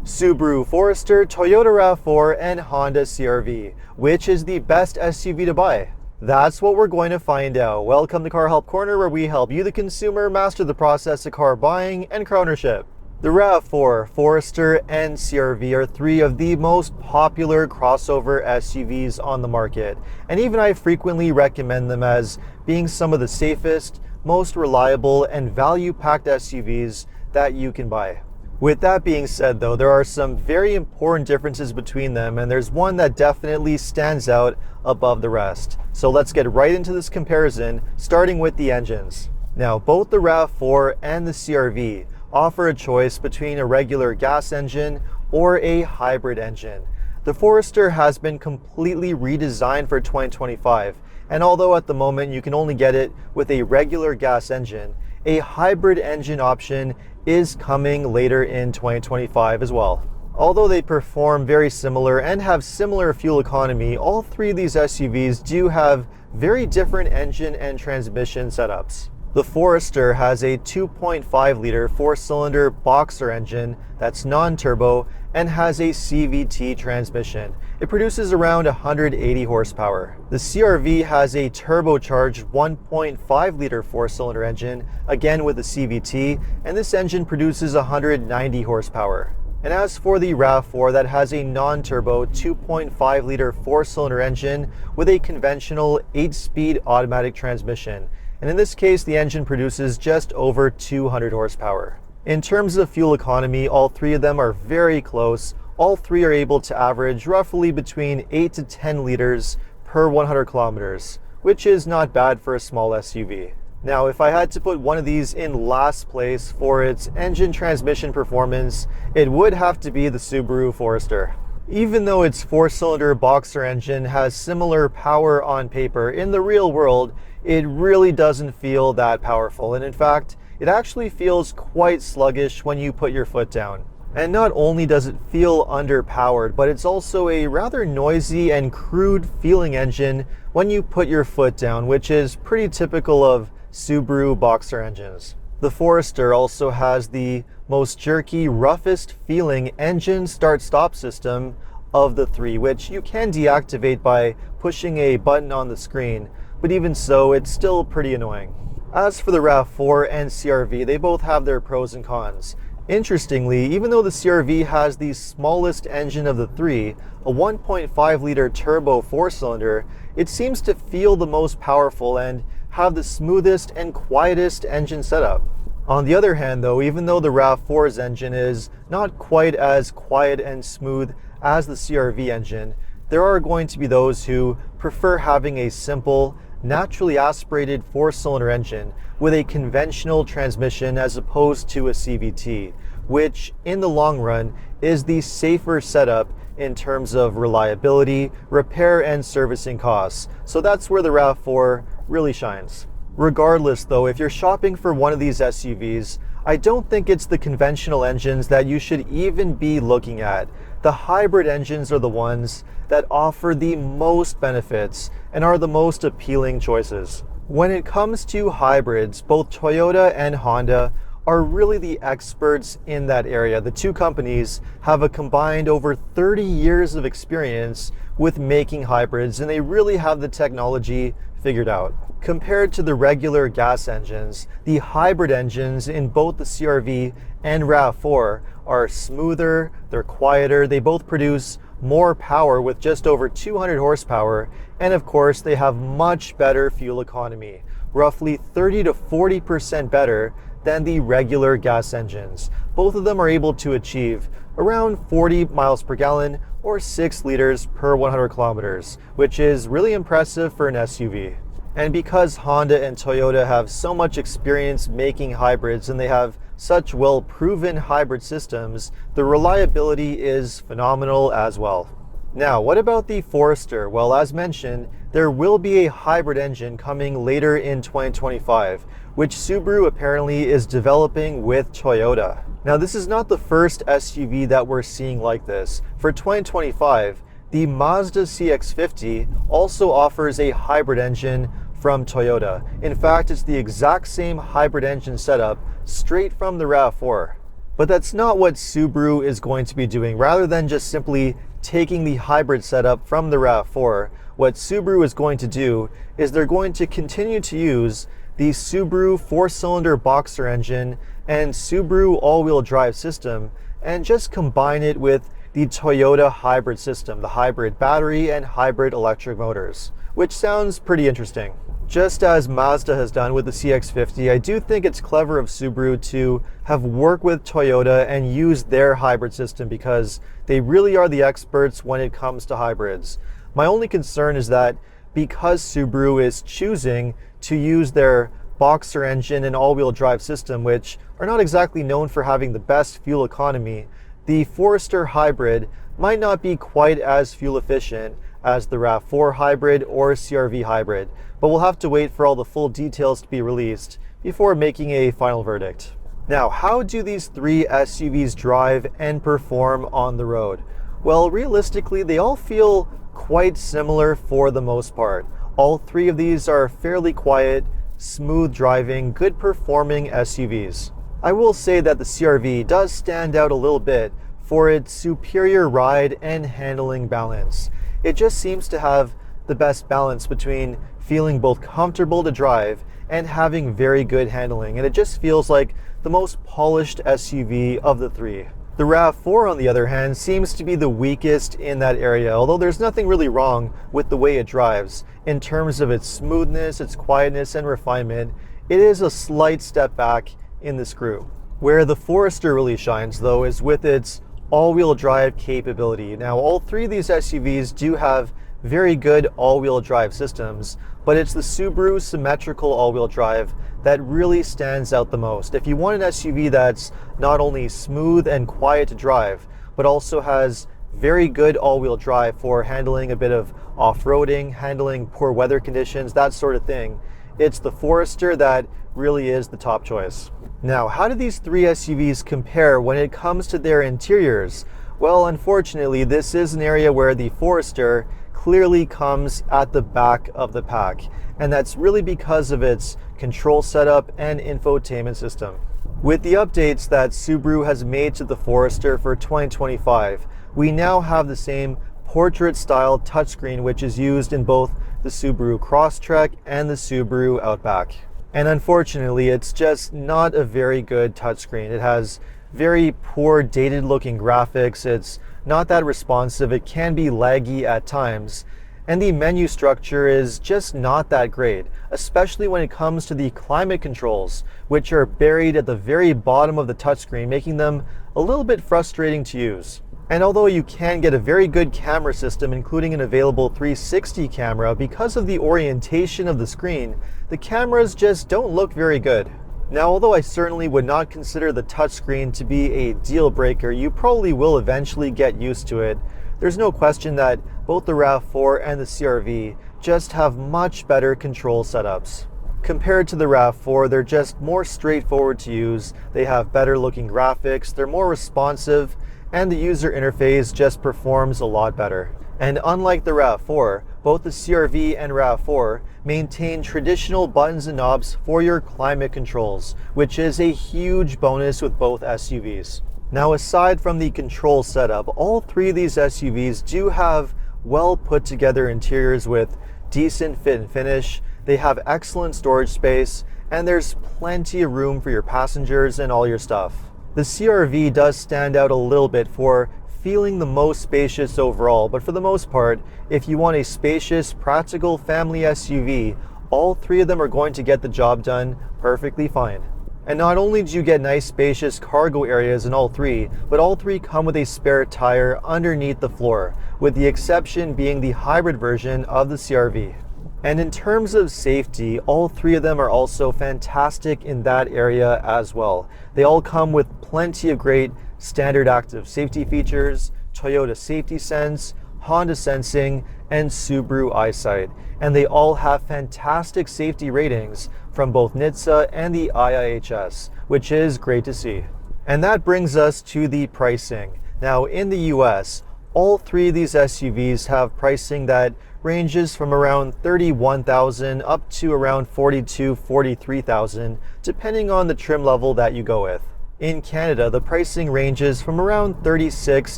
Subaru Forester, Toyota RAV4, and Honda CR-V. Which is the best SUV to buy? That's what we're going to find out. Welcome to Car Help Corner, where we help you, the consumer, master the process of car buying and car ownership. The RAV4, Forester, and CR-V are three of the most popular crossover SUVs on the market, and even I frequently recommend them as being some of the safest, most reliable, and value-packed SUVs that you can buy. With that being said though, there are some very important differences between them, and there's one that definitely stands out above the rest. So let's get right into this comparison, starting with the engines. Now, both the RAV4 and the CR-V offer a choice between a regular gas engine or a hybrid engine. The Forester has been completely redesigned for 2025, and although at the moment you can only get it with a regular gas engine, a hybrid engine option is coming later in 2025 as well. Although they perform very similar and have similar fuel economy, all three of these SUVs do have very different engine and transmission setups. The Forester has a 2.5-liter four-cylinder boxer engine that's non-turbo and has a CVT transmission. It produces around 180 horsepower. The CR-V has a turbocharged 1.5-liter four-cylinder engine, again with a CVT, and this engine produces 190 horsepower. And as for the RAV4, that has a non-turbo 2.5-liter four-cylinder engine with a conventional 8-speed automatic transmission. And in this case, the engine produces just over 200 horsepower. In terms of fuel economy, all three of them are very close. All three are able to average roughly between 8 to 10 liters per 100 kilometers, which is not bad for a small SUV. Now, if I had to put one of these in last place for its engine transmission performance, it would have to be the Subaru Forester. Even though its four-cylinder boxer engine has similar power on paper, in the real world, it really doesn't feel that powerful. And in fact, it actually feels quite sluggish when you put your foot down. And not only does it feel underpowered, but it's also a rather noisy and crude feeling engine when you put your foot down, which is pretty typical of Subaru boxer engines. The Forester also has the most jerky, roughest feeling engine start-stop system of the three, which you can deactivate by pushing a button on the screen, but even so, it's still pretty annoying. As for the RAV4 and CR-V, they both have their pros and cons. Interestingly, even though the CR-V has the smallest engine of the three, a 1.5-liter turbo four-cylinder, it seems to feel the most powerful and have the smoothest and quietest engine setup. On the other hand though, even though the RAV4's engine is not quite as quiet and smooth as the CR-V engine, there are going to be those who prefer having a simple, naturally aspirated four-cylinder engine with a conventional transmission as opposed to a CVT, which in the long run is the safer setup in terms of reliability, repair, and servicing costs. So that's where the RAV4 really shines. Regardless though, if you're shopping for one of these SUVs, I don't think it's the conventional engines that you should even be looking at. The hybrid engines are the ones that offer the most benefits and are the most appealing choices. When it comes to hybrids, both Toyota and Honda are really the experts in that area. The two companies have a combined over 30 years of experience with making hybrids, and they really have the technology figured out. Compared to the regular gas engines, the hybrid engines in both the CR-V and RAV4 are smoother, they're quieter, they both produce more power with just over 200 horsepower, and of course they have much better fuel economy, roughly 30 to 40% better than the regular gas engines. Both of them are able to achieve around 40 miles per gallon or 6 liters per 100 kilometers, which is really impressive for an SUV. And because Honda and Toyota have so much experience making hybrids and they have such well-proven hybrid systems, the reliability is phenomenal as well. Now, what about the Forester? Well, as mentioned, there will be a hybrid engine coming later in 2025, which Subaru apparently is developing with Toyota. Now, this is not the first SUV that we're seeing like this. For 2025, the Mazda CX-50 also offers a hybrid engine from Toyota. In fact, it's the exact same hybrid engine setup straight from the RAV4. But that's not what Subaru is going to be doing. Rather than just simply taking the hybrid setup from the RAV4, what Subaru is going to do is they're going to continue to use the Subaru 4-cylinder boxer engine and Subaru all-wheel drive system and just combine it with the Toyota hybrid system, the hybrid battery and hybrid electric motors, which sounds pretty interesting. Just as Mazda has done with the CX-50, I do think it's clever of Subaru to have worked with Toyota and use their hybrid system because they really are the experts when it comes to hybrids. My only concern is that because Subaru is choosing to use their boxer engine and all-wheel drive system, which are not exactly known for having the best fuel economy, the Forester hybrid might not be quite as fuel efficient as the RAV4 hybrid or CR-V hybrid, but we'll have to wait for all the full details to be released before making a final verdict. Now, how do these three SUVs drive and perform on the road? Well, realistically, they all feel quite similar for the most part. All three of these are fairly quiet, smooth driving, good performing SUVs. I will say that the CR-V does stand out a little bit for its superior ride and handling balance. It just seems to have the best balance between feeling both comfortable to drive and having very good handling, and it just feels like the most polished SUV of the three. The RAV4, on the other hand, seems to be the weakest in that area, although there's nothing really wrong with the way it drives. In terms of its smoothness, its quietness, and refinement, it is a slight step back in this group. Where the Forester really shines, though, is with its all-wheel drive capability. Now, all three of these SUVs do have very good all-wheel drive systems, but it's the Subaru symmetrical all-wheel drive that really stands out the most. If you want an SUV that's not only smooth and quiet to drive, but also has very good all-wheel drive for handling a bit of off-roading, handling poor weather conditions, that sort of thing, it's the Forester that really is the top choice. Now, how do these three SUVs compare when it comes to their interiors? Well, unfortunately, this is an area where the Forester clearly comes at the back of the pack, and that's really because of its control setup and infotainment system. With the updates that Subaru has made to the Forester for 2025, we now have the same portrait-style touchscreen which is used in both the Subaru Crosstrek and the Subaru Outback. And unfortunately, it's just not a very good touchscreen. It has very poor, dated-looking graphics. It's not that responsive. It can be laggy at times. And the menu structure is just not that great, especially when it comes to the climate controls, which are buried at the very bottom of the touchscreen, making them a little bit frustrating to use. And although you can get a very good camera system, including an available 360 camera, because of the orientation of the screen, the cameras just don't look very good. Now, although I certainly would not consider the touchscreen to be a deal breaker, you probably will eventually get used to it. There's no question that both the RAV4 and the CR-V just have much better control setups. Compared to the RAV4, they're just more straightforward to use, they have better looking graphics, they're more responsive, and the user interface just performs a lot better. And unlike the RAV4, both the CR-V and RAV4 maintain traditional buttons and knobs for your climate controls, which is a huge bonus with both SUVs. Now, aside from the control setup, all three of these SUVs do have well put together interiors with decent fit and finish. They have excellent storage space, and there's plenty of room for your passengers and all your stuff. The CR-V does stand out a little bit for feeling the most spacious overall, but for the most part, if you want a spacious, practical family SUV, all three of them are going to get the job done perfectly fine. And not only do you get nice spacious cargo areas in all three, but all three come with a spare tire underneath the floor, with the exception being the hybrid version of the CR-V. And in terms of safety, all three of them are also fantastic in that area as well. They all come with plenty of great standard active safety features, Toyota Safety Sense, Honda Sensing, and Subaru EyeSight. And they all have fantastic safety ratings from both NHTSA and the IIHS, which is great to see. And that brings us to the pricing. Now, in the US, all three of these SUVs have pricing that ranges from around $31,000 up to around $42,000, $43,000, depending on the trim level that you go with. In Canada, the pricing ranges from around 36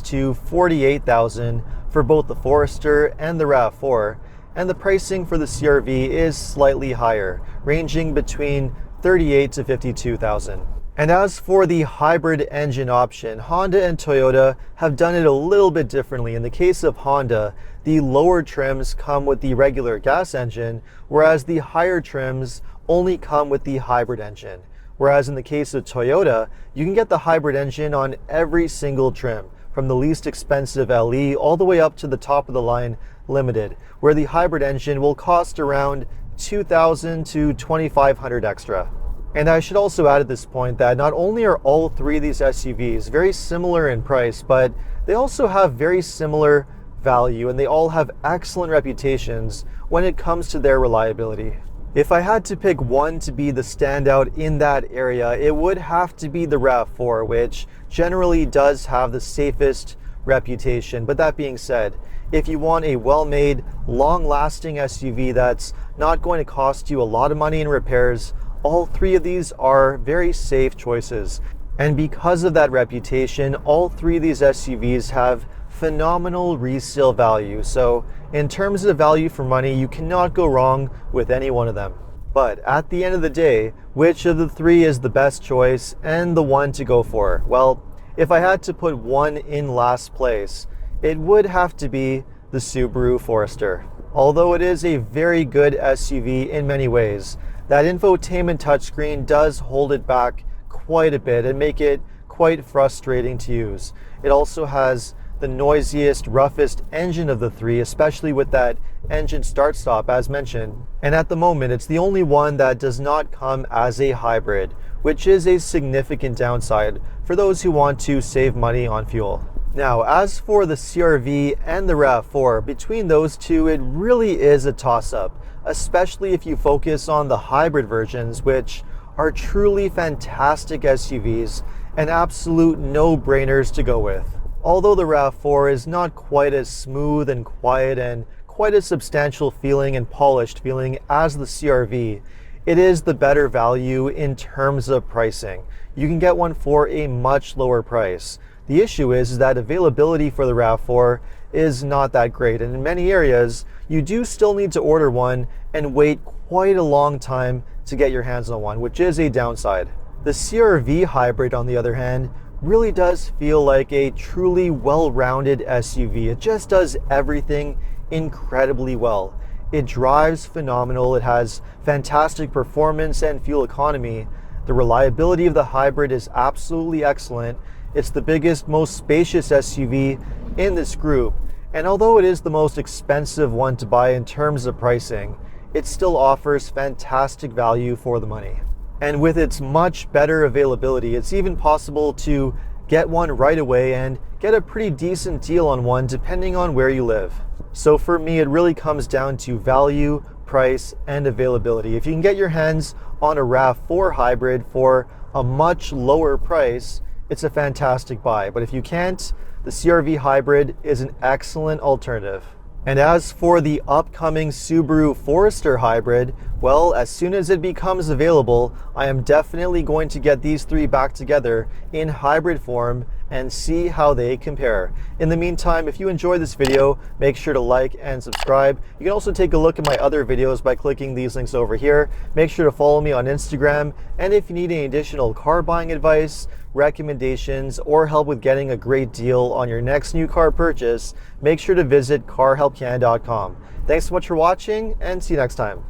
to 48,000 for both the Forester and the RAV4, and the pricing for the CR-V is slightly higher, ranging between 38 to 52,000. And as for the hybrid engine option, Honda and Toyota have done it a little bit differently. In the case of Honda, the lower trims come with the regular gas engine, whereas the higher trims only come with the hybrid engine. Whereas in the case of Toyota, you can get the hybrid engine on every single trim, from the least expensive LE all the way up to the top of the line Limited, where the hybrid engine will cost around $2,000 to $2,500 extra. And I should also add at this point that not only are all three of these SUVs very similar in price, but they also have very similar value, and they all have excellent reputations when it comes to their reliability. If I had to pick one to be the standout in that area, it would have to be the RAV4, which generally does have the safest reputation. But that being said, if you want a well-made, long-lasting SUV that's not going to cost you a lot of money in repairs, all three of these are very safe choices. And because of that reputation, all three of these SUVs have phenomenal resale value. So in terms of value for money, you cannot go wrong with any one of them. But at the end of the day, which of the three is the best choice and the one to go for? Well, if I had to put one in last place, it would have to be the Subaru Forester. Although it is a very good SUV in many ways, that infotainment touchscreen does hold it back quite a bit and make it quite frustrating to use. It also has the noisiest, roughest engine of the three, especially with that engine start-stop as mentioned. And at the moment, it's the only one that does not come as a hybrid, which is a significant downside for those who want to save money on fuel. Now, as for the CR-V and the RAV4, between those two, it really is a toss-up, especially if you focus on the hybrid versions, which are truly fantastic SUVs and absolute no-brainers to go with. Although the RAV4 is not quite as smooth and quiet and quite as substantial feeling and polished feeling as the CR-V, it is the better value in terms of pricing. You can get one for a much lower price. The issue is that availability for the RAV4 is not that great, and in many areas you do still need to order one and wait quite a long time to get your hands on one, which is a downside. The CR-V hybrid, on the other hand, really does feel like a truly well-rounded SUV. It just does everything incredibly well. It drives phenomenal, it has fantastic performance and fuel economy. The reliability of the hybrid is absolutely excellent. It's the biggest, most spacious SUV in this group, and although it is the most expensive one to buy in terms of pricing, it still offers fantastic value for the money. And with its much better availability, it's even possible to get one right away and get a pretty decent deal on one depending on where you live. So for me, it really comes down to value, price, and availability. If you can get your hands on a RAV4 hybrid for a much lower price, it's a fantastic buy. But if you can't, the CR-V hybrid is an excellent alternative. And as for the upcoming Subaru Forester hybrid, well, as soon as it becomes available, I am definitely going to get these three back together in hybrid form and see how they compare. In the meantime, if you enjoyed this video, make sure to like and subscribe. You can also take a look at my other videos by clicking these links over here. Make sure to follow me on Instagram, and if you need any additional car buying advice, recommendations, or help with getting a great deal on your next new car purchase, make sure to visit carhelpcan.com. Thanks so much for watching, and see you next time.